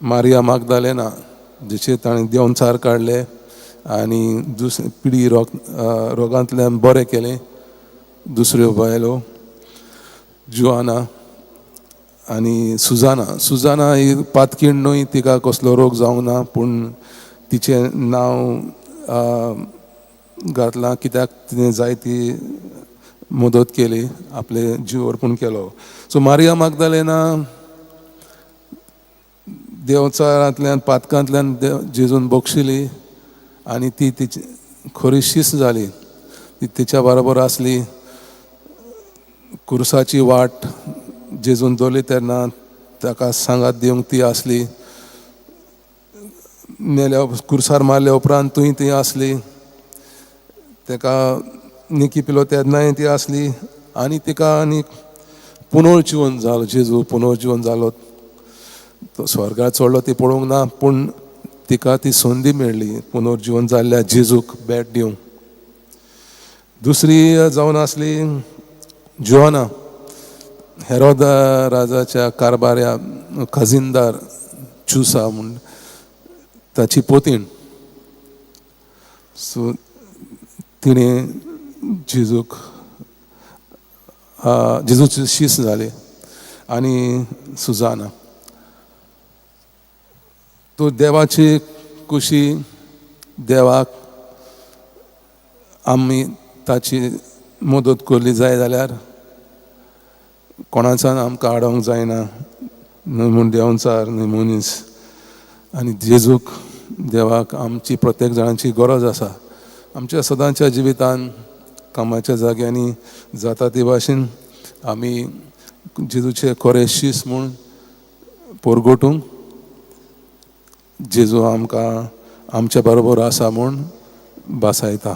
मारिया मागदालेना जेचे ताणें देंवचार काडले आनी पिडी रोगांतल्यान बरें केलें. दुसऱ्यो बायलो जुआना आनी सुजाना ही पातकीण न्हय, तिका कसलो रोग जावंक ना, पूण तिचें नांव घातलां कित्याक तिणें जायती मदत केली, आपले जीव अर्पण केलो. सो मारिया मागदालेना देंवचारांतल्यान पातकांतल्यान जेजून बक्षिली आनी ती तिची खरी शिस्त जाली. ती तिच्या बरोबर आसली. कुर्साची वाट जेजून दवरली तेन्ना ताका सांगात दिवंक ती आसली. कुर्सार मारल्या उपरांत तुय ती आसली. ताका निकी पिलो तेन्नाय ती आसली. आनी तिका आनी पुनर्जीवन जालो. जेजू पुनर्जीवन जालो. तो स्वर्गाक चडलो ती पळोवंक ना, पूण तिका ती संदी मेळ्ळी पुनर्जीवन जाल्ल्या जेजूक भेट दिवंक. दुसरी जावन आसली जोआना, हेरोद राजाच्या कारबाऱ्या खजिनदार चुसा म्हूण ताची पोतीण. सो तिणें जेजूची शिस्त जाली. आनी सुजाना तूं देवाची कुशी, देवाक आमी ताची मदत करली जाय जाल्यार कोणाच्यान आमकां आडोवंक जायना, न्हय म्हूण देंवचार न्हय मनीस. आनी जेजूक देवाक आमची प्रत्येक जाणांची गरज आसा. आमच्या सदांच्या जिवितान कामाच्या जाग्यांनी जाता ते भाशेन आमी जेजूचे खरे शिश्य म्हूण परगटूंक जेजू आमकां आमच्या बरोबर आसा म्हूण भासायता.